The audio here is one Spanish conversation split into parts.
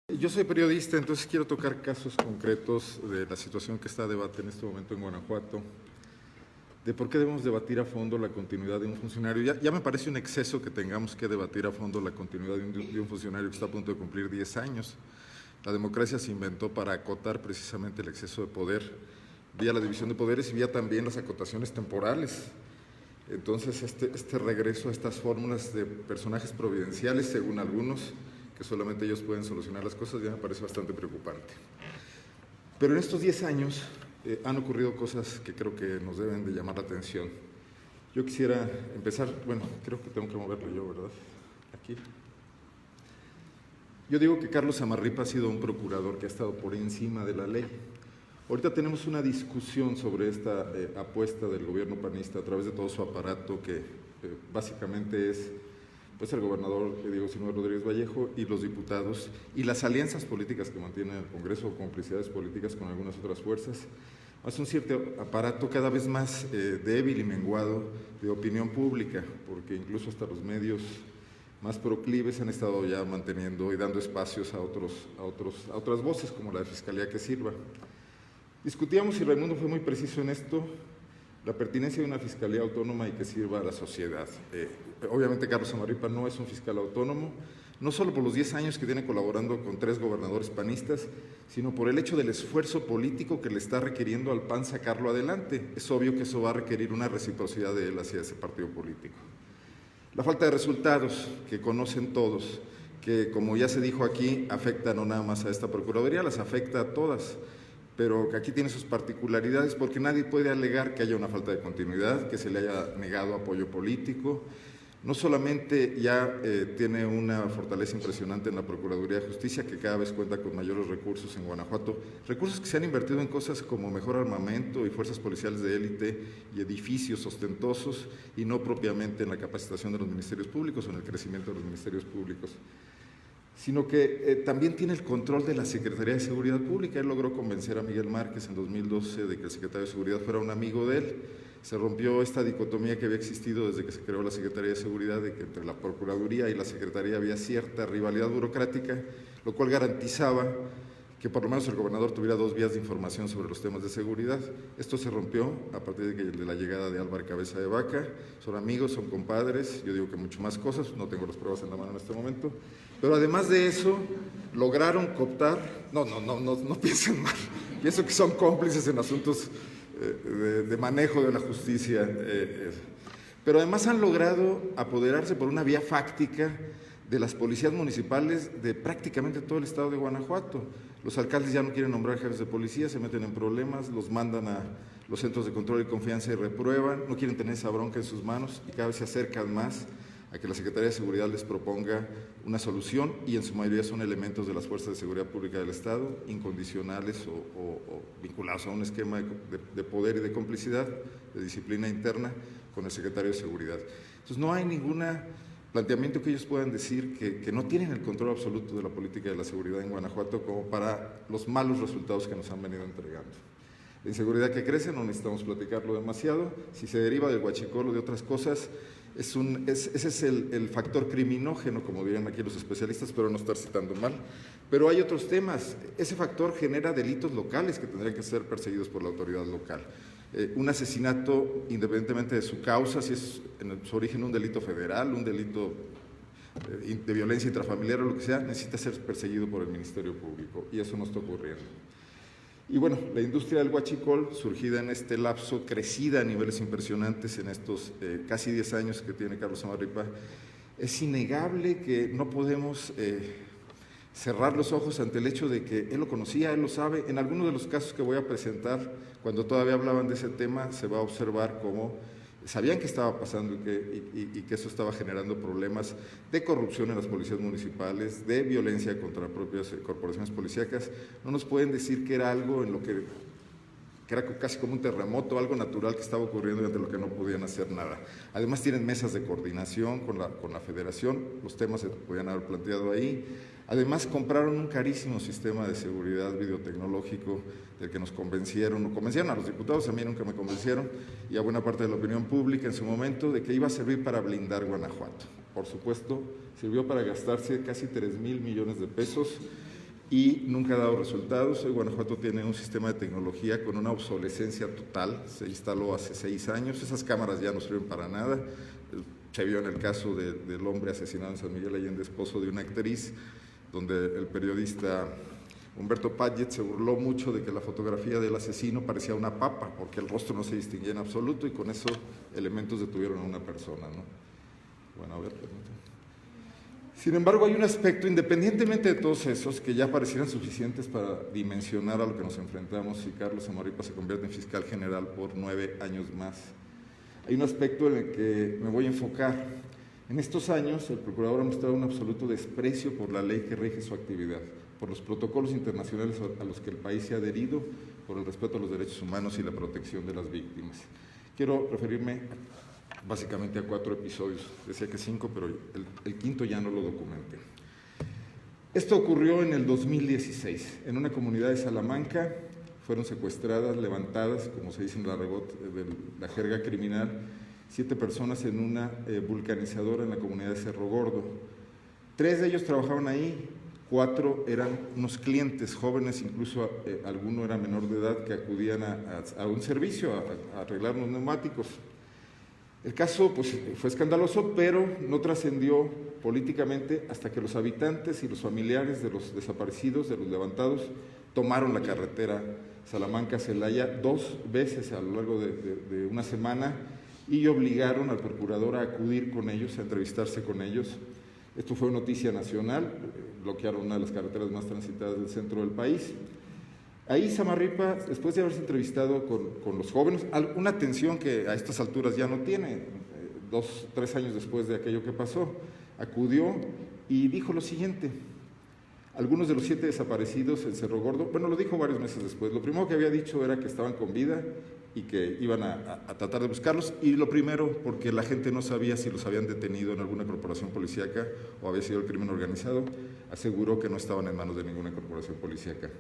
Yo soy periodista, entonces quiero tocar casos concretos de la situación que está a debate en este momento en Guanajuato, de por qué debemos debatir a fondo la continuidad de un funcionario. Ya me parece un exceso que tengamos que debatir a fondo la continuidad de un funcionario que está a punto de cumplir 10 años. La democracia se inventó para acotar precisamente el exceso de poder, vía la división de poderes y vía también las acotaciones temporales. Entonces, este regreso a estas fórmulas de personajes providenciales, según algunos, que solamente ellos pueden solucionar las cosas, ya me parece bastante preocupante. Pero en estos 10 años han ocurrido cosas que creo que nos deben de llamar la atención. Yo quisiera empezar, bueno, creo que tengo que moverlo yo, ¿verdad? Aquí. Yo digo que Carlos Samarripa ha sido un procurador que ha estado por encima de la ley. Ahorita tenemos una discusión sobre esta apuesta del gobierno panista a través de todo su aparato que básicamente es pues el gobernador Diego Sinue Rodríguez Vallejo y los diputados y las alianzas políticas que mantiene el Congreso o complicidades políticas con algunas otras fuerzas. Es un cierto aparato cada vez más débil y menguado de opinión pública, porque incluso hasta los medios más proclives han estado ya manteniendo y dando espacios a otras voces como la de Fiscalía que sirva. Discutíamos, y Raimundo fue muy preciso en esto, la pertinencia de una fiscalía autónoma y que sirva a la sociedad. Obviamente Carlos Samarripa no es un fiscal autónomo, no solo por los 10 años que tiene colaborando con 3 gobernadores panistas, sino por el hecho del esfuerzo político que le está requiriendo al PAN sacarlo adelante. Es obvio que eso va a requerir una reciprocidad de él hacia ese partido político. La falta de resultados que conocen todos, que como ya se dijo aquí, afecta no nada más a esta Procuraduría, las afecta a todas, pero que aquí tiene sus particularidades porque nadie puede alegar que haya una falta de continuidad, que se le haya negado apoyo político. No solamente ya tiene una fortaleza impresionante en la Procuraduría de Justicia, que cada vez cuenta con mayores recursos en Guanajuato, recursos que se han invertido en cosas como mejor armamento y fuerzas policiales de élite y edificios ostentosos, y no propiamente en la capacitación de los ministerios públicos o en el crecimiento de los ministerios públicos, sino que también tiene el control de la Secretaría de Seguridad Pública. Él logró convencer a Miguel Márquez en 2012 de que el secretario de Seguridad fuera un amigo de él. Se rompió esta dicotomía que había existido desde que se creó la Secretaría de Seguridad, de que entre la Procuraduría y la Secretaría había cierta rivalidad burocrática, lo cual garantizaba que por lo menos el gobernador tuviera 2 vías de información sobre los temas de seguridad. Esto se rompió a partir de la llegada de Álvaro Cabeza de Vaca. Son amigos, son compadres, yo digo que mucho más cosas, no tengo las pruebas en la mano en este momento, pero además de eso lograron cooptar, no piensen mal, pienso que son cómplices en asuntos de manejo de la justicia, pero además han logrado apoderarse por una vía fáctica de las policías municipales de prácticamente todo el estado de Guanajuato. Los alcaldes ya no quieren nombrar jefes de policía, se meten en problemas, los mandan a los centros de control y confianza y reprueban, no quieren tener esa bronca en sus manos y cada vez se acercan más a que la Secretaría de Seguridad les proponga una solución, y en su mayoría son elementos de las fuerzas de seguridad pública del Estado, incondicionales o vinculados a un esquema de poder y de complicidad, de disciplina interna con el secretario de Seguridad. Entonces no hay ningún planteamiento que ellos puedan decir que no tienen el control absoluto de la política de la seguridad en Guanajuato como para los malos resultados que nos han venido entregando. La inseguridad que crece, no necesitamos platicarlo demasiado, si se deriva del huachicol o de otras cosas, ese es el factor criminógeno, como dirían aquí los especialistas, pero no estar citando mal. Pero hay otros temas. Ese factor genera delitos locales que tendrían que ser perseguidos por la autoridad local. Un asesinato, independientemente de su causa, si es en su origen un delito federal, un delito de violencia intrafamiliar o lo que sea, necesita ser perseguido por el Ministerio Público, y eso no está ocurriendo. Y bueno, la industria del huachicol, surgida en este lapso, crecida a niveles impresionantes en estos casi 10 años que tiene Carlos Samarripa, es innegable que no podemos cerrar los ojos ante el hecho de que él lo conocía, él lo sabe. En algunos de los casos que voy a presentar, cuando todavía hablaban de ese tema, se va a observar cómo sabían que estaba pasando y que eso estaba generando problemas de corrupción en las policías municipales, de violencia contra propias corporaciones policíacas. No nos pueden decir que era algo en lo que era casi como un terremoto, algo natural que estaba ocurriendo y ante lo que no podían hacer nada. Además tienen mesas de coordinación con la federación, los temas se podían haber planteado ahí. Además compraron un carísimo sistema de seguridad videotecnológico del que nos convencieron a los diputados, a mí nunca me convencieron, y a buena parte de la opinión pública en su momento, de que iba a servir para blindar Guanajuato. Por supuesto, sirvió para gastarse casi 3,000 millones de pesos y nunca ha dado resultados. Hoy Guanajuato tiene un sistema de tecnología con una obsolescencia total, se instaló hace 6 años, esas cámaras ya no sirven para nada. Se vio en el caso del hombre asesinado en San Miguel Allende, esposo de una actriz, donde el periodista Humberto Padgett se burló mucho de que la fotografía del asesino parecía una papa, porque el rostro no se distinguía en absoluto, y con esos elementos detuvieron a una persona, ¿no? Bueno, a ver, permítanme. Sin embargo, hay un aspecto, independientemente de todos esos, que ya parecieran suficientes para dimensionar a lo que nos enfrentamos si Carlos Samarripa se convierte en fiscal general por 9 años más. Hay un aspecto en el que me voy a enfocar. En estos años, el procurador ha mostrado un absoluto desprecio por la ley que rige su actividad, por los protocolos internacionales a los que el país se ha adherido, por el respeto a los derechos humanos y la protección de las víctimas. Quiero referirme básicamente a 4 episodios, decía que 5, pero el quinto ya no lo documenté. Esto ocurrió en el 2016, en una comunidad de Salamanca. Fueron secuestradas, levantadas, como se dice en la jerga criminal, 7 personas en una vulcanizadora en la comunidad de Cerro Gordo. 3 de ellos trabajaban ahí, 4 eran unos clientes jóvenes, incluso alguno era menor de edad, que acudían a un servicio, a arreglar los neumáticos. El caso pues, fue escandaloso, pero no trascendió políticamente hasta que los habitantes y los familiares de los desaparecidos, de los levantados, tomaron la carretera Salamanca-Celaya 2 veces a lo largo de una semana y obligaron al procurador a acudir con ellos, a entrevistarse con ellos. Esto fue noticia nacional, bloquearon una de las carreteras más transitadas del centro del país. Ahí Samarripa, después de haberse entrevistado con los jóvenes, una atención que a estas alturas ya no tiene, 2, 3 años después de aquello que pasó, acudió y dijo lo siguiente: algunos de los 7 desaparecidos en Cerro Gordo, bueno, lo dijo varios meses después, lo primero que había dicho era que estaban con vida y que iban a tratar de buscarlos, y lo primero porque la gente no sabía si los habían detenido en alguna corporación policíaca o había sido el crimen organizado, aseguró que no estaban en manos de ninguna corporación policíaca.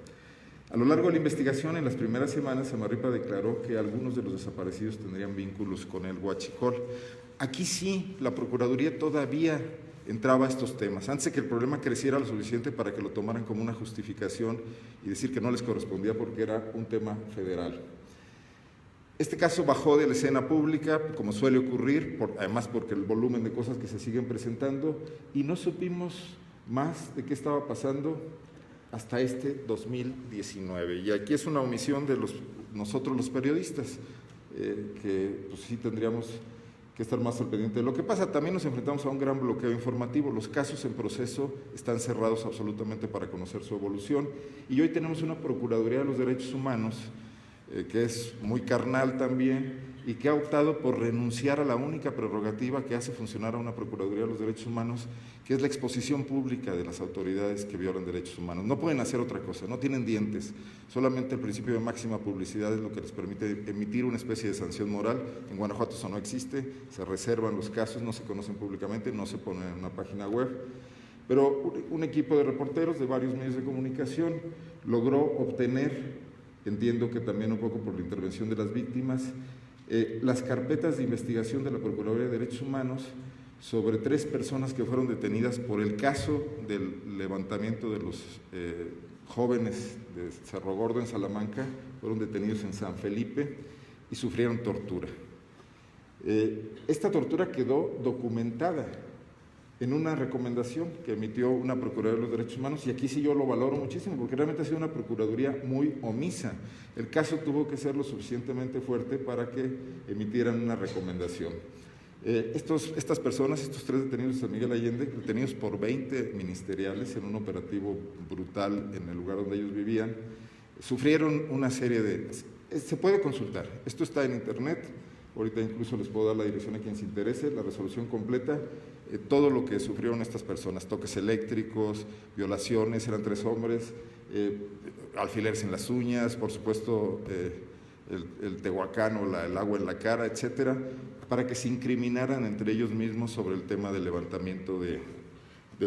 A lo largo de la investigación, en las primeras semanas, Samarripa declaró que algunos de los desaparecidos tendrían vínculos con el huachicol. Aquí sí, la Procuraduría todavía entraba a estos temas, antes de que el problema creciera lo suficiente para que lo tomaran como una justificación y decir que no les correspondía porque era un tema federal. Este caso bajó de la escena pública, como suele ocurrir, además porque el volumen de cosas que se siguen presentando, y no supimos más de qué estaba pasando hasta este 2019. Y aquí es una omisión de nosotros los periodistas, que pues sí tendríamos que estar más al pendiente de lo que pasa. También nos enfrentamos a un gran bloqueo informativo. Los casos en proceso están cerrados absolutamente para conocer su evolución. Y hoy tenemos una Procuraduría de los Derechos Humanos que es muy carnal también y que ha optado por renunciar a la única prerrogativa que hace funcionar a una Procuraduría de los Derechos Humanos, que es la exposición pública de las autoridades que violan derechos humanos. No pueden hacer otra cosa, no tienen dientes, solamente el principio de máxima publicidad es lo que les permite emitir una especie de sanción moral. En Guanajuato eso no existe, se reservan los casos, no se conocen públicamente, no se ponen en una página web. Pero un equipo de reporteros de varios medios de comunicación logró obtener, entiendo que también un poco por la intervención de las víctimas, las carpetas de investigación de la Procuraduría de Derechos Humanos sobre 3 personas que fueron detenidas por el caso del levantamiento de los jóvenes de Cerro Gordo en Salamanca. Fueron detenidos en San Felipe y sufrieron tortura. Esta tortura quedó documentada en una recomendación que emitió una Procuraduría de los Derechos Humanos, y aquí sí yo lo valoro muchísimo, porque realmente ha sido una Procuraduría muy omisa. El caso tuvo que ser lo suficientemente fuerte para que emitieran una recomendación. Estas personas, estos 3 detenidos de San Miguel Allende, detenidos por 20 ministeriales en un operativo brutal en el lugar donde ellos vivían, sufrieron una serie de... Se puede consultar, esto está en internet, ahorita incluso les puedo dar la dirección a quien se interese, la resolución completa, todo lo que sufrieron estas personas: toques eléctricos, violaciones, eran 3 hombres, alfileres en las uñas, por supuesto el tehuacán o el agua en la cara, etcétera, para que se incriminaran entre ellos mismos sobre el tema del levantamiento de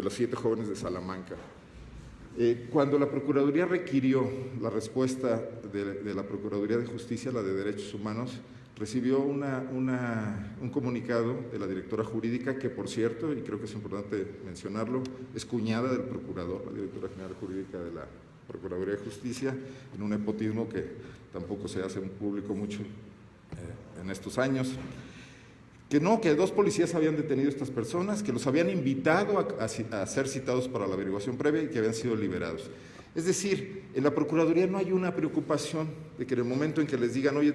los 7 jóvenes de Salamanca. Cuando la Procuraduría requirió la respuesta de la Procuraduría de Justicia, la de Derechos Humanos, recibió un comunicado de la directora jurídica, que por cierto, y creo que es importante mencionarlo, es cuñada del procurador, la directora general jurídica de la Procuraduría de Justicia, en un nepotismo que tampoco se hace público mucho en estos años. Que no, que 2 policías habían detenido a estas personas, que los habían invitado a ser citados para la averiguación previa y que habían sido liberados. Es decir, en la Procuraduría no hay una preocupación de que en el momento en que les digan, oye,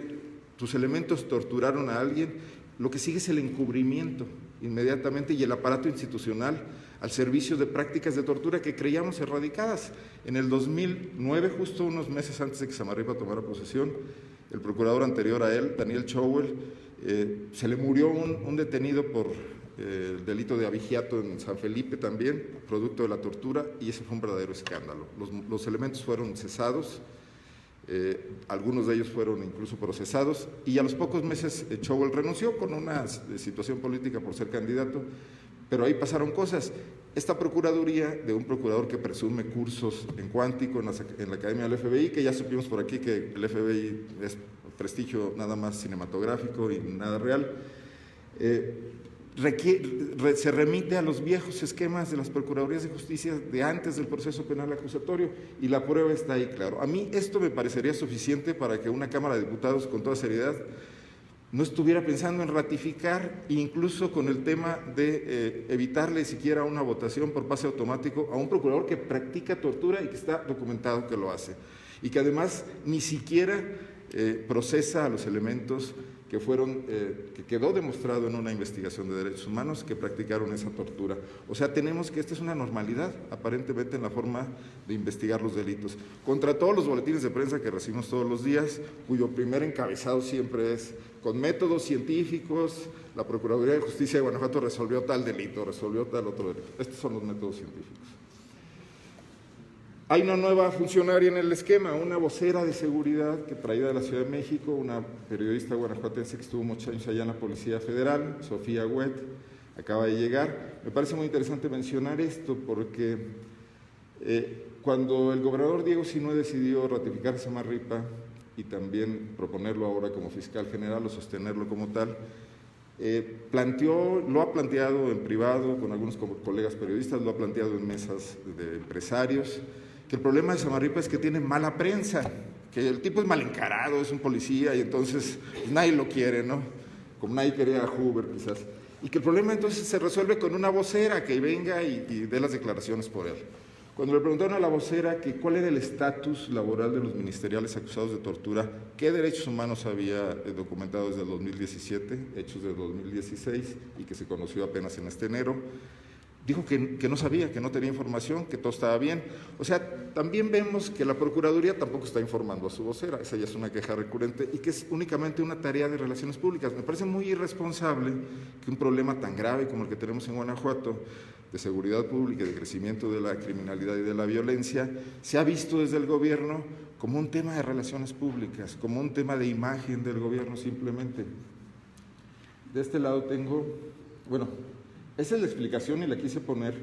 tus elementos torturaron a alguien, lo que sigue es el encubrimiento inmediatamente y el aparato institucional al servicio de prácticas de tortura que creíamos erradicadas. En el 2009, justo unos meses antes de que Samarripa tomara posesión, el procurador anterior a él, Daniel Chowell, se le murió un detenido por el delito de abigeato en San Felipe también, producto de la tortura, y ese fue un verdadero escándalo. Los elementos fueron cesados, algunos de ellos fueron incluso procesados, y a los pocos meses Chowell renunció con una situación política por ser candidato, pero ahí pasaron cosas. Esta procuraduría, de un procurador que presume cursos en cuántico en la Academia del FBI, que ya supimos por aquí que el FBI es prestigio nada más cinematográfico y nada real, se remite a los viejos esquemas de las Procuradurías de Justicia de antes del proceso penal acusatorio, y la prueba está ahí, claro. A mí esto me parecería suficiente para que una Cámara de Diputados, con toda seriedad, no estuviera pensando en ratificar, incluso con el tema de evitarle siquiera una votación por pase automático a un procurador que practica tortura y que está documentado que lo hace, y que además ni siquiera procesa a los elementos que quedó demostrado en una investigación de derechos humanos que practicaron esa tortura. O sea, tenemos que esta es una normalidad, aparentemente, en la forma de investigar los delitos. Contra todos los boletines de prensa que recibimos todos los días, cuyo primer encabezado siempre es: con métodos científicos, la Procuraduría de Justicia de Guanajuato resolvió tal delito, resolvió tal otro delito. Estos son los métodos científicos. Hay una nueva funcionaria en el esquema, una vocera de seguridad que traída de la Ciudad de México, una periodista guanajuatense que estuvo muchos años allá en la Policía Federal, Sofía Huet, acaba de llegar. Me parece muy interesante mencionar esto porque cuando el gobernador Diego Sinue decidió ratificar a Samarripa y también proponerlo ahora como fiscal general o sostenerlo como tal, lo ha planteado en privado con algunos colegas periodistas, lo ha planteado en mesas de empresarios, que el problema de Samarripa es que tiene mala prensa, que el tipo es mal encarado, es un policía y entonces pues, nadie lo quiere, ¿no? Como nadie quería a Hoover quizás. Y que el problema entonces se resuelve con una vocera que venga y dé las declaraciones por él. Cuando le preguntaron a la vocera que cuál era el estatus laboral de los ministeriales acusados de tortura, qué derechos humanos había documentado desde el 2017, hechos de 2016 y que se conoció apenas en este enero, dijo que no sabía, que no tenía información, que todo estaba bien. O sea, también vemos que la Procuraduría tampoco está informando a su vocera, esa ya es una queja recurrente y que es únicamente una tarea de relaciones públicas. Me parece muy irresponsable que un problema tan grave como el que tenemos en Guanajuato, de seguridad pública y de crecimiento de la criminalidad y de la violencia, se ha visto desde el gobierno como un tema de relaciones públicas, como un tema de imagen del gobierno simplemente. De este lado tengo, bueno, esa es la explicación y la quise poner,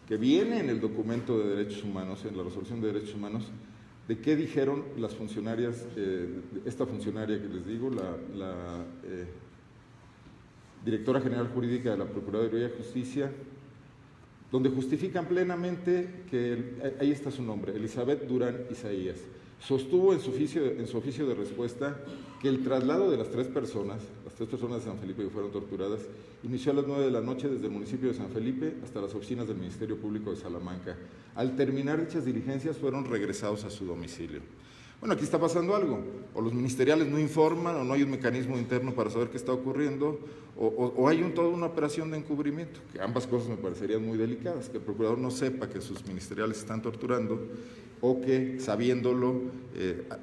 que viene en el documento de derechos humanos, en la resolución de derechos humanos, de qué dijeron las funcionarias, esta funcionaria que les digo, la directora general jurídica de la Procuraduría de Justicia, donde justifican plenamente que, ahí está su nombre, Elizabeth Durán Isaías, sostuvo en su oficio de respuesta que el traslado de las tres personas de San Felipe que fueron torturadas, inició a las 9 de la noche desde el municipio de San Felipe hasta las oficinas del Ministerio Público de Salamanca. Al terminar dichas diligencias fueron regresados a su domicilio. Bueno, aquí está pasando algo, o los ministeriales no informan, o no hay un mecanismo interno para saber qué está ocurriendo, o hay toda una operación de encubrimiento, que ambas cosas me parecerían muy delicadas, que el procurador no sepa que sus ministeriales están torturando, o que, sabiéndolo,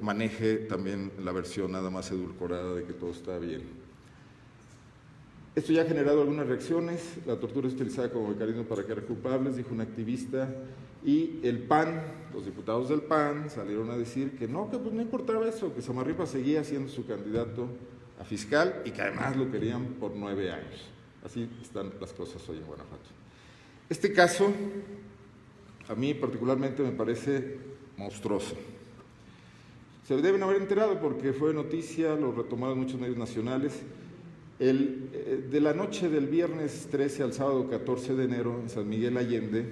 maneje también la versión nada más edulcorada de que todo está bien. Esto ya ha generado algunas reacciones, la tortura es utilizada como mecanismo para crear culpables, dijo un activista, y el PAN, los diputados del PAN salieron a decir que no importaba eso, que Samarripa seguía siendo su candidato a fiscal y que además lo querían por 9 años. Así están las cosas hoy en Guanajuato. Este caso, a mí particularmente me parece monstruoso. Se deben haber enterado porque fue noticia, lo retomaron muchos medios nacionales. De la noche del viernes 13 al sábado 14 de enero en San Miguel Allende,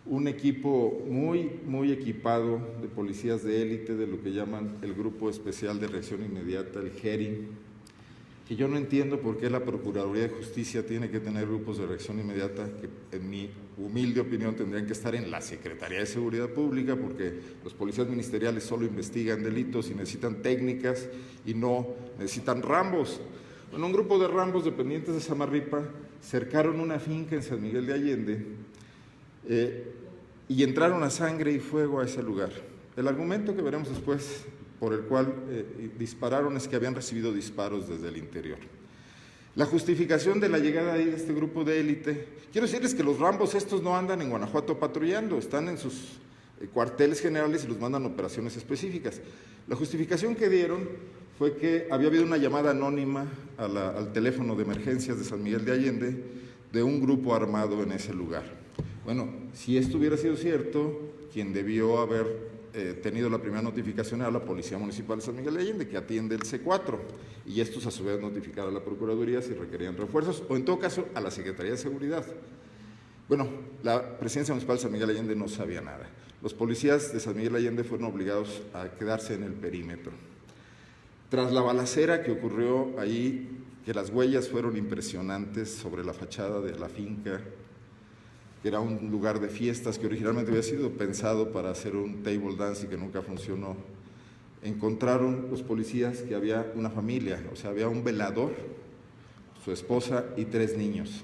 un equipo muy equipado de policías de élite, de lo que llaman el Grupo Especial de Reacción Inmediata, el GERI, que yo no entiendo por qué la Procuraduría de Justicia tiene que tener grupos de reacción inmediata, que en mi humilde opinión tendrían que estar en la Secretaría de Seguridad Pública, porque los policías ministeriales solo investigan delitos y necesitan técnicas y no necesitan rambos. Bueno, un grupo de rambos dependientes de Samarripa cercaron una finca en San Miguel de Allende y entraron a sangre y fuego a ese lugar. El argumento que veremos después por el cual dispararon es que habían recibido disparos desde el interior. La justificación de la llegada ahí de este grupo de élite, quiero decirles que los rambos estos no andan en Guanajuato patrullando, están en sus cuarteles generales y los mandan a operaciones específicas. La justificación que dieron fue que había habido una llamada anónima al teléfono de emergencias de San Miguel de Allende de un grupo armado en ese lugar. Bueno, si esto hubiera sido cierto, quien debió haber tenido la primera notificación a la Policía Municipal de San Miguel de Allende, que atiende el C4, y estos a su vez notificar a la Procuraduría si requerían refuerzos, o en todo caso a la Secretaría de Seguridad. Bueno, la Presidencia Municipal de San Miguel de Allende no sabía nada. Los policías de San Miguel de Allende fueron obligados a quedarse en el perímetro. Tras la balacera que ocurrió ahí, que las huellas fueron impresionantes sobre la fachada de la finca, que era un lugar de fiestas que originalmente había sido pensado para hacer un table dance y que nunca funcionó, encontraron los policías que había una familia, o sea, había un velador, su esposa y 3 niños.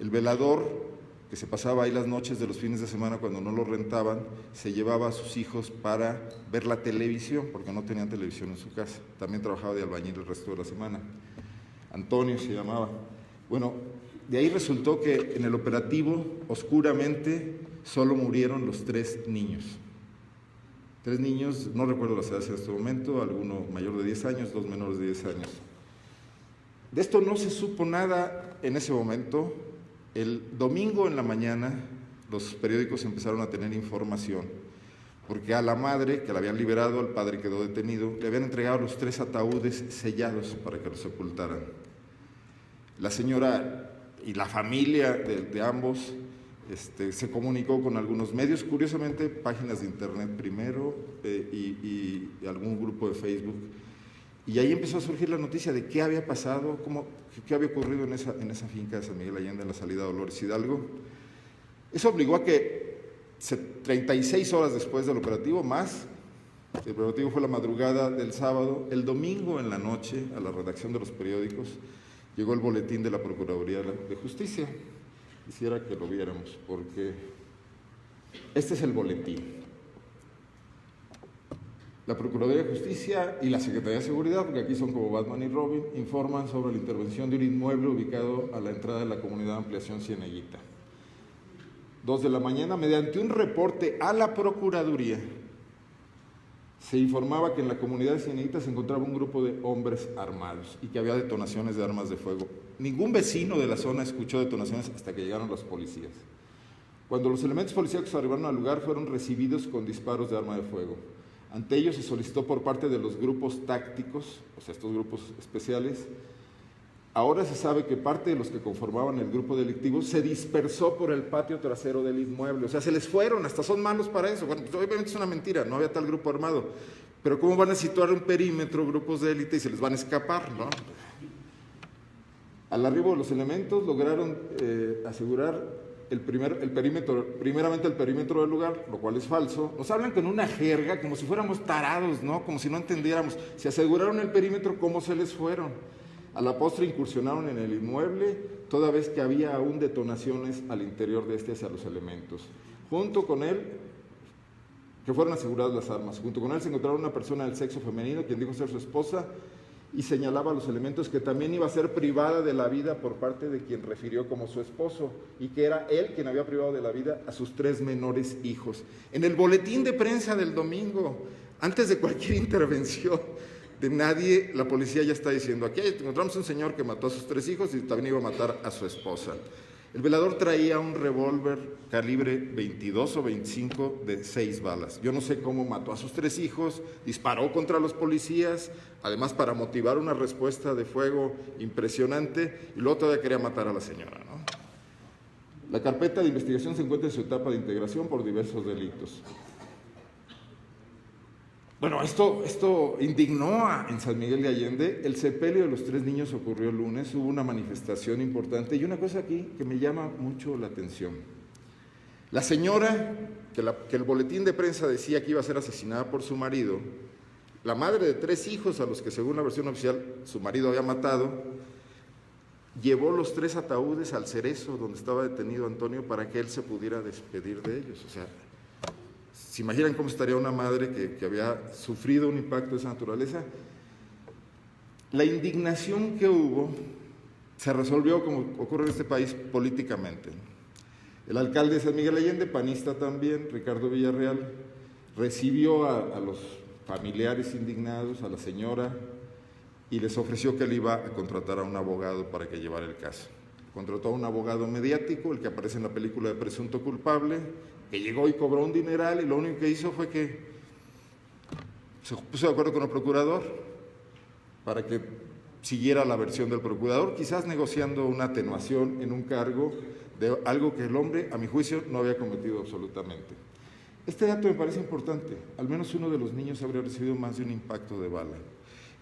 El velador, que se pasaba ahí las noches de los fines de semana cuando no lo rentaban, se llevaba a sus hijos para ver la televisión, porque no tenían televisión en su casa. También trabajaba de albañil el resto de la semana. Antonio se llamaba. Bueno, de ahí resultó que en el operativo, oscuramente, solo murieron los 3 niños. 3 niños, no recuerdo las edades en este momento, alguno mayor de 10 años, 2 menores de 10 años. De esto no se supo nada en ese momento. El domingo en la mañana, los periódicos empezaron a tener información, porque a la madre, que la habían liberado, al padre quedó detenido, le habían entregado los 3 ataúdes sellados para que los sepultaran. La señora y la familia de ambos se comunicó con algunos medios, curiosamente páginas de internet primero y algún grupo de Facebook, y ahí empezó a surgir la noticia de qué había pasado, qué había ocurrido en esa finca de San Miguel Allende, en la salida de Dolores Hidalgo. Eso obligó a que 36 horas después del operativo, el operativo fue la madrugada del sábado, el domingo en la noche, a la redacción de los periódicos, llegó el boletín de la Procuraduría de Justicia. Quisiera que lo viéramos, porque este es el boletín. La Procuraduría de Justicia y la Secretaría de Seguridad, porque aquí son como Batman y Robin, informan sobre la intervención de un inmueble ubicado a la entrada de la comunidad de ampliación Cieneguita. 2 de la mañana, mediante un reporte a la Procuraduría, se informaba que en la comunidad de Cieneguita se encontraba un grupo de hombres armados y que había detonaciones de armas de fuego. Ningún vecino de la zona escuchó detonaciones hasta que llegaron los policías. Cuando los elementos policíacos arribaron al lugar, fueron recibidos con disparos de arma de fuego. Ante ellos se solicitó por parte de los grupos tácticos, o sea, estos grupos especiales. Ahora se sabe que parte de los que conformaban el grupo delictivo se dispersó por el patio trasero del inmueble, o sea, se les fueron, hasta son malos para eso. Bueno, obviamente es una mentira, no había tal grupo armado, pero ¿cómo van a situar un perímetro grupos de élite y se les van a escapar, no? Al arribo de los elementos lograron asegurar primeramente el perímetro del lugar, lo cual es falso. Nos hablan con una jerga, como si fuéramos tarados, ¿no? Como si no entendiéramos. Se aseguraron el perímetro, ¿cómo se les fueron? A la postre incursionaron en el inmueble, toda vez que había aún detonaciones al interior de hacia los elementos. Junto con él, que fueron aseguradas las armas, junto con él se encontraron una persona del sexo femenino, quien dijo ser su esposa, y señalaba a los elementos que también iba a ser privada de la vida por parte de quien refirió como su esposo, y que era él quien había privado de la vida a sus 3 menores hijos. En el boletín de prensa del domingo, antes de cualquier intervención de nadie, la policía ya está diciendo, aquí encontramos un señor que mató a sus 3 hijos y también iba a matar a su esposa. El velador traía un revólver calibre 22 o 25 de 6 balas. Yo no sé cómo mató a sus 3 hijos, disparó contra los policías, además para motivar una respuesta de fuego impresionante, y luego todavía quería matar a la señora, ¿no? La carpeta de investigación se encuentra en su etapa de integración por diversos delitos. Bueno, esto indignó en San Miguel de Allende. El sepelio de los 3 niños ocurrió el lunes, hubo una manifestación importante y una cosa aquí que me llama mucho la atención. La señora, que el boletín de prensa decía que iba a ser asesinada por su marido, la madre de 3 hijos a los que según la versión oficial su marido había matado, llevó los 3 ataúdes al Cerezo donde estaba detenido Antonio para que él se pudiera despedir de ellos. O sea, ¿se imaginan cómo estaría una madre que había sufrido un impacto de esa naturaleza? La indignación que hubo se resolvió, como ocurre en este país, políticamente. El alcalde de San Miguel Allende, panista también, Ricardo Villarreal, recibió a los familiares indignados, a la señora, y les ofreció que él iba a contratar a un abogado para que llevara el caso. Contrató a un abogado mediático, el que aparece en la película de Presunto Culpable, que llegó y cobró un dineral, y lo único que hizo fue que se puso de acuerdo con el procurador para que siguiera la versión del procurador, quizás negociando una atenuación en un cargo de algo que el hombre, a mi juicio, no había cometido absolutamente. Este dato me parece importante. Al menos uno de los niños habría recibido más de un impacto de bala.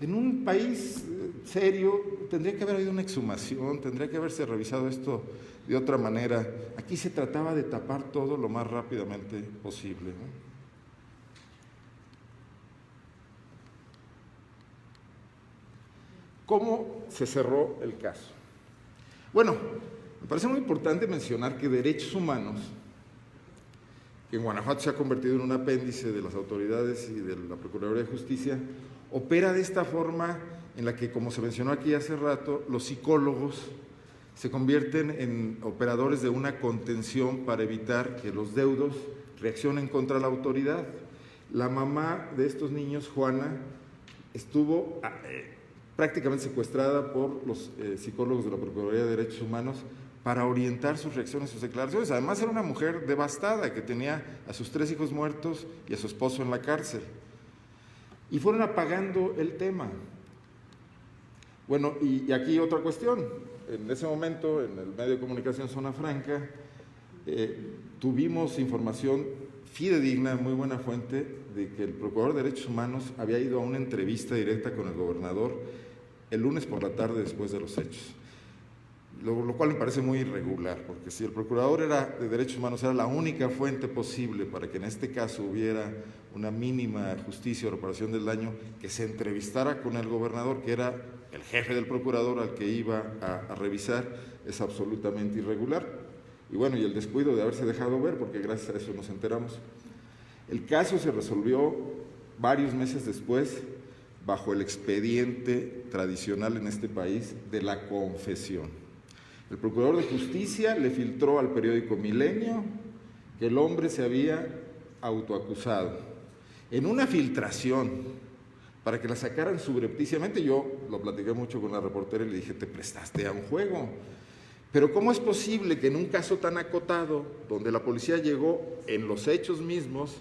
En un país serio tendría que haber habido una exhumación, tendría que haberse revisado esto de otra manera. Aquí se trataba de tapar todo lo más rápidamente posible, ¿no? ¿Cómo se cerró el caso? Bueno, me parece muy importante mencionar que Derechos Humanos, que en Guanajuato se ha convertido en un apéndice de las autoridades y de la Procuraduría de Justicia, opera de esta forma en la que, como se mencionó aquí hace rato, los psicólogos se convierten en operadores de una contención para evitar que los deudos reaccionen contra la autoridad. La mamá de estos niños, Juana, estuvo prácticamente secuestrada por los psicólogos de la Procuraduría de Derechos Humanos para orientar sus reacciones, sus declaraciones. Además era una mujer devastada que tenía a sus 3 hijos muertos y a su esposo en la cárcel. Y fueron apagando el tema. Bueno, y aquí otra cuestión. En ese momento, en el medio de comunicación Zona Franca, tuvimos información fidedigna, muy buena fuente, de que el Procurador de Derechos Humanos había ido a una entrevista directa con el gobernador el lunes por la tarde después de los hechos. Lo cual me parece muy irregular, porque si el Procurador de Derechos Humanos era la única fuente posible para que en este caso hubiera una mínima justicia o reparación del daño, que se entrevistara con el gobernador, que era el jefe del Procurador al que iba a revisar, es absolutamente irregular. Y bueno, y el descuido de haberse dejado ver, porque gracias a eso nos enteramos. El caso se resolvió varios meses después bajo el expediente tradicional en este país de la confesión. El Procurador de Justicia le filtró al periódico Milenio que el hombre se había autoacusado. En una filtración, para que la sacaran subrepticiamente, yo lo platiqué mucho con la reportera y le dije, te prestaste a un juego. Pero ¿cómo es posible que en un caso tan acotado, donde la policía llegó en los hechos mismos,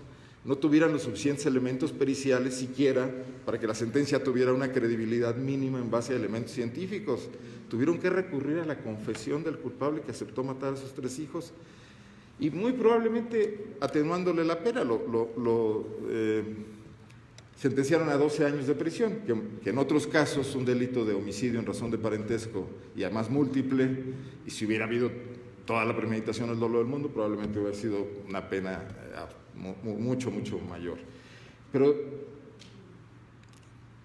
no tuvieran los suficientes elementos periciales siquiera para que la sentencia tuviera una credibilidad mínima en base a elementos científicos? Tuvieron que recurrir a la confesión del culpable que aceptó matar a sus 3 hijos y muy probablemente atenuándole la pena. Sentenciaron a 12 años de prisión, que en otros casos un delito de homicidio en razón de parentesco y además múltiple, y si hubiera habido toda la premeditación el dolor del mundo, probablemente hubiera sido una pena mucho, mucho mayor. Pero,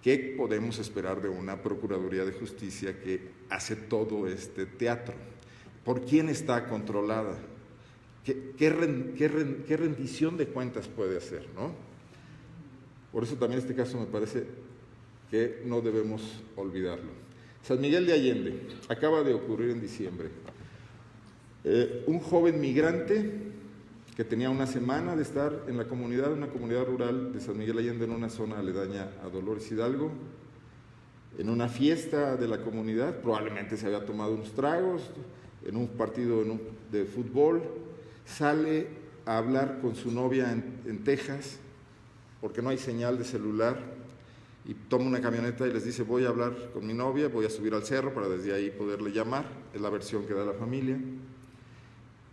¿qué podemos esperar de una Procuraduría de Justicia que hace todo este teatro? ¿Por quién está controlada? ¿Qué rendición de cuentas puede hacer, no? Por eso también este caso me parece que no debemos olvidarlo. San Miguel de Allende, acaba de ocurrir en diciembre. Un joven migrante que tenía una semana de estar en la comunidad, una comunidad rural de San Miguel Allende, en una zona aledaña a Dolores Hidalgo, en una fiesta de la comunidad, probablemente se había tomado unos tragos, en un partido de fútbol, sale a hablar con su novia en Texas, porque no hay señal de celular, y toma una camioneta y les dice: voy a hablar con mi novia, voy a subir al cerro para desde ahí poderle llamar. Es la versión que da la familia.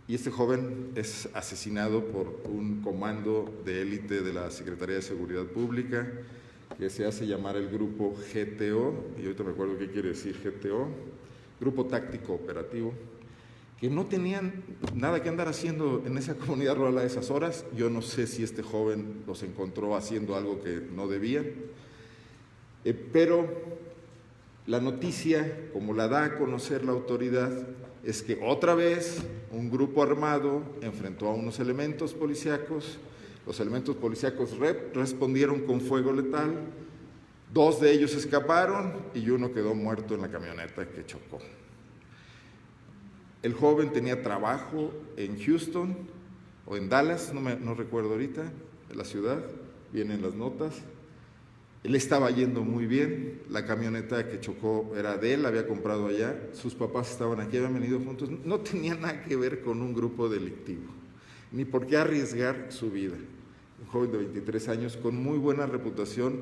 Y este joven es asesinado por un comando de élite de la Secretaría de Seguridad Pública, que se hace llamar el Grupo GTO, y ahorita me acuerdo qué quiere decir GTO, Grupo Táctico Operativo, que no tenían nada que andar haciendo en esa comunidad rural a esas horas. Yo no sé si este joven los encontró haciendo algo que no debían, pero la noticia, como la da a conocer la autoridad, es que otra vez un grupo armado enfrentó a unos elementos policíacos. Los elementos policíacos respondieron con fuego letal, 2 de ellos escaparon y uno quedó muerto en la camioneta que chocó. El joven tenía trabajo en Houston o en Dallas, no recuerdo ahorita, en la ciudad, vienen las notas. Él estaba yendo muy bien, la camioneta que chocó era de él, la había comprado allá, sus papás estaban aquí, habían venido juntos, no tenía nada que ver con un grupo delictivo, ni por qué arriesgar su vida. Un joven de 23 años con muy buena reputación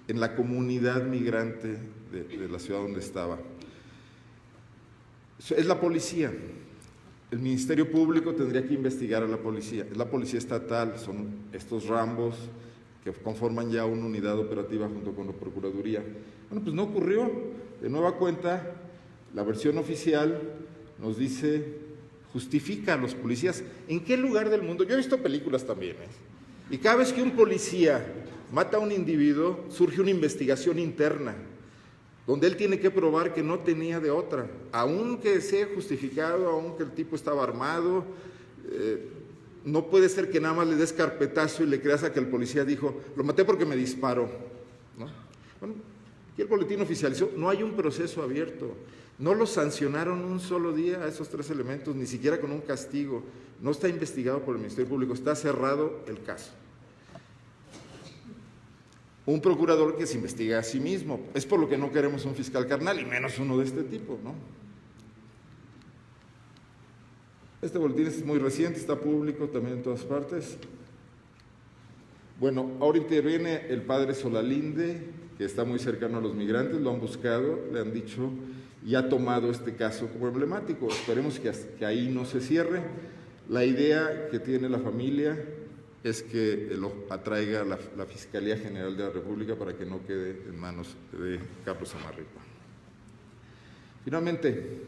en la comunidad migrante de la ciudad donde estaba. Es la policía. El Ministerio Público tendría que investigar a la policía. Es la policía estatal, son estos rambos que conforman ya una unidad operativa junto con la Procuraduría. Bueno, pues no ocurrió. De nueva cuenta, la versión oficial nos dice, justifica a los policías. ¿En qué lugar del mundo? Yo he visto películas también, y cada vez que un policía mata a un individuo, surge una investigación interna, donde él tiene que probar que no tenía de otra, aunque sea justificado, aunque el tipo estaba armado. No puede ser que nada más le des carpetazo y le creas a que el policía dijo: lo maté porque me disparó, ¿no? Bueno, aquí el boletín oficializó, no hay un proceso abierto, no los sancionaron un solo día a esos 3 elementos, ni siquiera con un castigo, no está investigado por el Ministerio Público, está cerrado el caso. Un procurador que se investiga a sí mismo, es por lo que no queremos un fiscal carnal, y menos uno de este tipo, ¿no? Este boletín es muy reciente, está público también en todas partes. Bueno, ahora interviene el padre Solalinde, que está muy cercano a los migrantes, lo han buscado, le han dicho, y ha tomado este caso como emblemático. Esperemos que ahí no se cierre. La idea que tiene la familia es que lo atraiga la Fiscalía General de la República para que no quede en manos de Carlos Amarripa. Finalmente,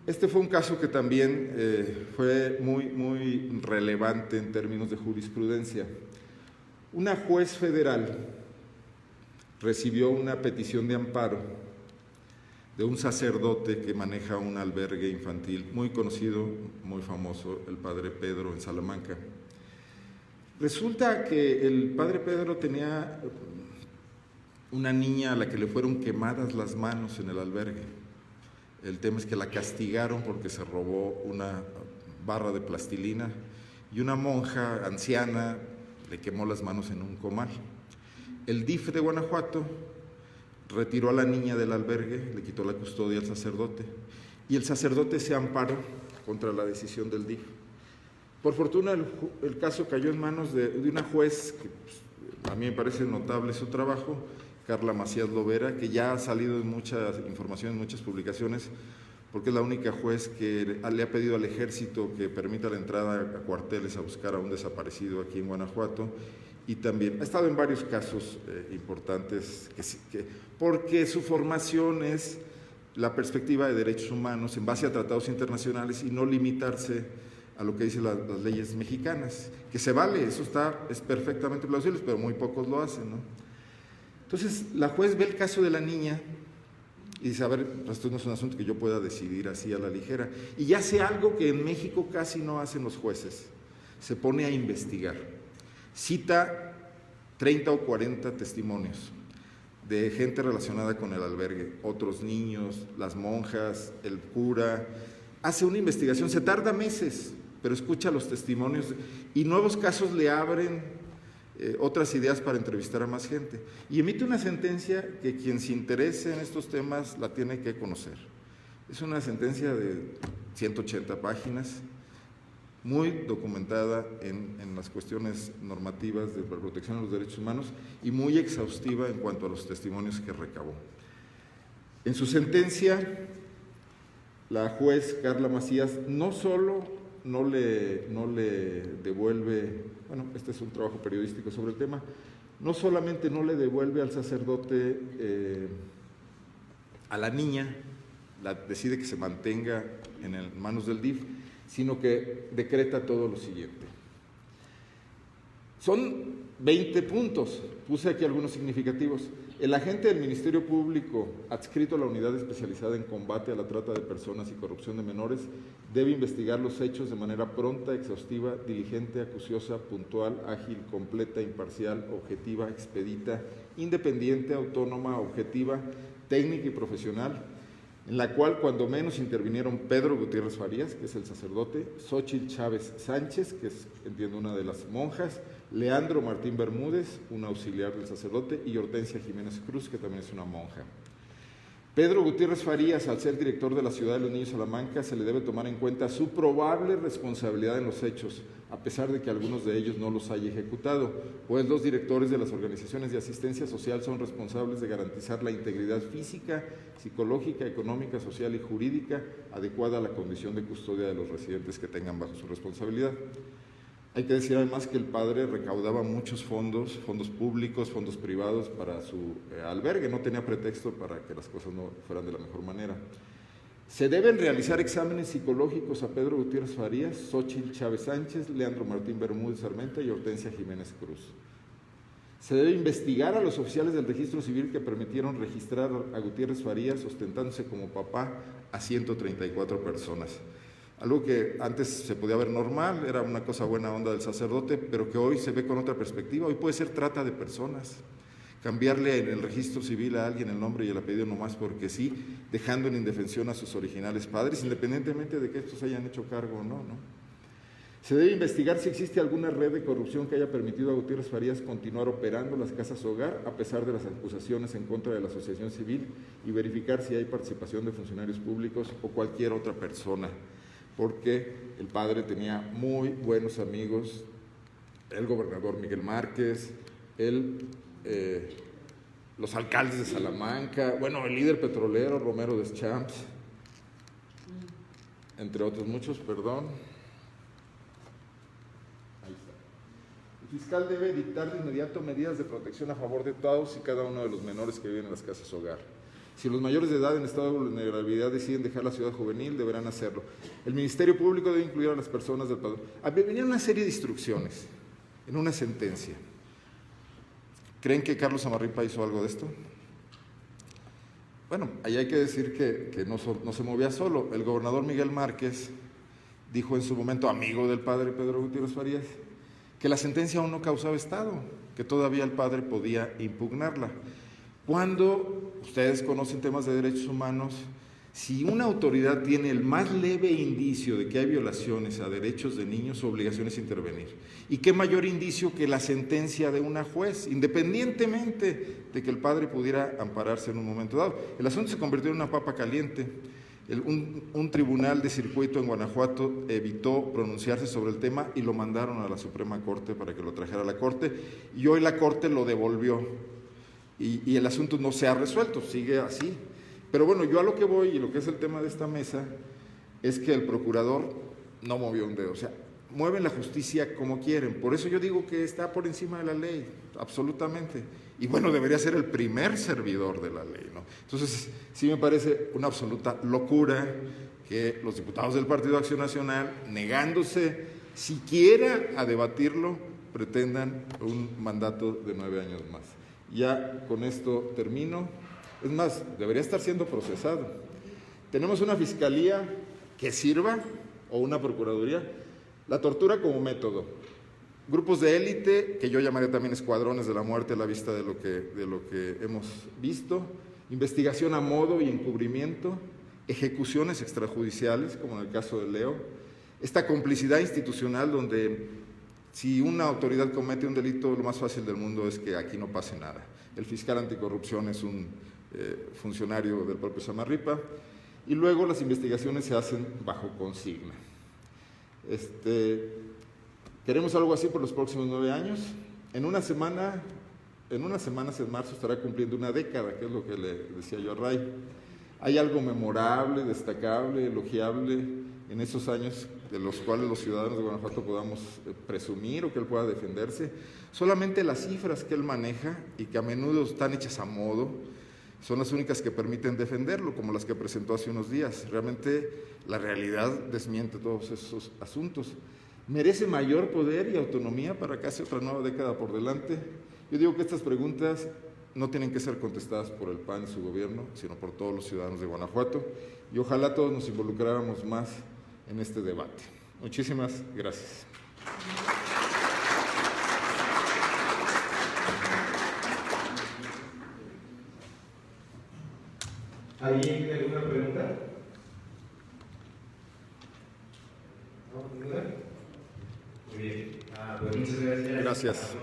este fue un caso que también fue muy relevante en términos de jurisprudencia. Una juez federal recibió una petición de amparo de un sacerdote que maneja un albergue infantil muy conocido, muy famoso, el Padre Pedro en Salamanca. Resulta que el Padre Pedro tenía una niña a la que le fueron quemadas las manos en el albergue. El tema es que la castigaron porque se robó una barra de plastilina y una monja anciana le quemó las manos en un comal. El DIF de Guanajuato retiró a la niña del albergue, le quitó la custodia al sacerdote, y el sacerdote se amparó contra la decisión del DIF. Por fortuna el caso cayó en manos de una juez que a mí me parece notable su trabajo, Carla Macías Lovera, que ya ha salido en muchas informaciones, en muchas publicaciones, porque es la única juez que le ha pedido al ejército que permita la entrada a cuarteles a buscar a un desaparecido aquí en Guanajuato, y también ha estado en varios casos importantes, porque su formación es la perspectiva de derechos humanos en base a tratados internacionales y no limitarse a lo que dicen las leyes mexicanas, que se vale, eso es perfectamente plausible, pero muy pocos lo hacen, ¿no? Entonces, la juez ve el caso de la niña y dice: a ver, esto no es un asunto que yo pueda decidir así a la ligera. Y hace algo que en México casi no hacen los jueces, se pone a investigar. Cita 30 o 40 testimonios de gente relacionada con el albergue, otros niños, las monjas, el cura. Hace una investigación, se tarda meses, pero escucha los testimonios y nuevos casos le abren otras ideas para entrevistar a más gente. Y emite una sentencia que quien se interese en estos temas la tiene que conocer. Es una sentencia de 180 páginas, muy documentada en las cuestiones normativas de la protección de los derechos humanos y muy exhaustiva en cuanto a los testimonios que recabó. En su sentencia, la juez Carla Macías no solo no le devuelve, bueno, este es un trabajo periodístico sobre el tema, no solamente no le devuelve al sacerdote a la niña, decide que se mantenga en manos del DIF, sino que decreta todo lo siguiente. Son 20 puntos, puse aquí algunos significativos. El agente del Ministerio Público adscrito a la Unidad Especializada en Combate a la Trata de Personas y Corrupción de Menores debe investigar los hechos de manera pronta, exhaustiva, diligente, acuciosa, puntual, ágil, completa, imparcial, objetiva, expedita, independiente, autónoma, objetiva, técnica y profesional, en la cual cuando menos intervinieron Pedro Gutiérrez Farías, que es el sacerdote, Xóchitl Chávez Sánchez, que es, entiendo, una de las monjas, Leandro Martín Bermúdez, un auxiliar del sacerdote, y Hortensia Jiménez Cruz, que también es una monja. Pedro Gutiérrez Farías, al ser director de la Ciudad de los Niños Salamanca, se le debe tomar en cuenta su probable responsabilidad en los hechos, a pesar de que algunos de ellos no los haya ejecutado, pues los directores de las organizaciones de asistencia social son responsables de garantizar la integridad física, psicológica, económica, social y jurídica adecuada a la condición de custodia de los residentes que tengan bajo su responsabilidad. Hay que decir además que el padre recaudaba muchos fondos públicos, fondos privados para su albergue, no tenía pretexto para que las cosas no fueran de la mejor manera. Se deben realizar exámenes psicológicos a Pedro Gutiérrez Farías, Xóchitl Chávez Sánchez, Leandro Martín Bermúdez Armenta y Hortensia Jiménez Cruz. Se debe investigar a los oficiales del registro civil que permitieron registrar a Gutiérrez Farías ostentándose como papá a 134 personas. Algo que antes se podía ver normal, era una cosa buena onda del sacerdote, pero que hoy se ve con otra perspectiva. Hoy puede ser trata de personas, cambiarle en el registro civil a alguien el nombre y el apellido nomás porque sí, dejando en indefensión a sus originales padres, independientemente de que estos hayan hecho cargo o no. Se debe investigar si existe alguna red de corrupción que haya permitido a Gutiérrez Farías continuar operando las casas hogar a pesar de las acusaciones en contra de la asociación civil y verificar si hay participación de funcionarios públicos o cualquier otra persona, porque el padre tenía muy buenos amigos, el gobernador Miguel Márquez, los alcaldes de Salamanca, bueno, el líder petrolero Romero Deschamps, entre otros muchos, perdón. Ahí está. El fiscal debe dictar de inmediato medidas de protección a favor de todos y cada uno de los menores que viven en las casas hogar. Si los mayores de edad en estado de vulnerabilidad deciden dejar la ciudad juvenil, deberán hacerlo. El Ministerio Público debe incluir a las personas del padrón. Venía una serie de instrucciones en una sentencia. ¿Creen que Carlos Samarripa hizo algo de esto? Bueno, ahí hay que decir que no se movía solo. El gobernador Miguel Márquez dijo en su momento, amigo del padre Pedro Gutiérrez Farías, que la sentencia aún no causaba estado, que todavía el padre podía impugnarla. Cuando ustedes conocen temas de derechos humanos, si una autoridad tiene el más leve indicio de que hay violaciones a derechos de niños, su obligación es intervenir. ¿Y qué mayor indicio que la sentencia de una juez, independientemente de que el padre pudiera ampararse en un momento dado? El asunto se convirtió en una papa caliente. Un tribunal de circuito en Guanajuato evitó pronunciarse sobre el tema y lo mandaron a la Suprema Corte para que lo trajera a la Corte, y hoy la Corte lo devolvió. Y el asunto no se ha resuelto, sigue así. Pero bueno, yo a lo que voy y lo que es el tema de esta mesa es que el procurador no movió un dedo. O sea, mueven la justicia como quieren. Por eso yo digo que está por encima de la ley, absolutamente. Y bueno, debería ser el primer servidor de la ley, ¿no? Entonces, sí me parece una absoluta locura que los diputados del Partido Acción Nacional, negándose siquiera a debatirlo, pretendan un mandato de 9 años más. Ya con esto termino. Es más, debería estar siendo procesado. Tenemos una fiscalía que sirva o una procuraduría. La tortura como método. Grupos de élite, que yo llamaría también escuadrones de la muerte a la vista de lo que hemos visto. Investigación a modo y encubrimiento. Ejecuciones extrajudiciales, como en el caso de Leo. Esta complicidad institucional donde si una autoridad comete un delito, lo más fácil del mundo es que aquí no pase nada. El fiscal anticorrupción es un funcionario del propio Samarripa. y luego las investigaciones se hacen bajo consigna. Queremos algo así por los próximos 9 años. En unas semanas, en marzo, estará cumpliendo una década, que es lo que le decía yo a Ray. ¿Hay algo memorable, destacable, elogiable en esos años de los cuales los ciudadanos de Guanajuato podamos presumir o que él pueda defenderse? Solamente las cifras que él maneja y que a menudo están hechas a modo son las únicas que permiten defenderlo, como las que presentó hace unos días. Realmente la realidad desmiente todos esos asuntos. ¿Merece mayor poder y autonomía para casi otra nueva década por delante? Yo digo que estas preguntas no tienen que ser contestadas por el PAN y su gobierno, sino por todos los ciudadanos de Guanajuato, y ojalá todos nos involucráramos más en este debate. Muchísimas gracias. ¿Alguien tiene alguna pregunta? ¿No? ¿Ninguna? Muy bien. Pues muchas gracias. Gracias.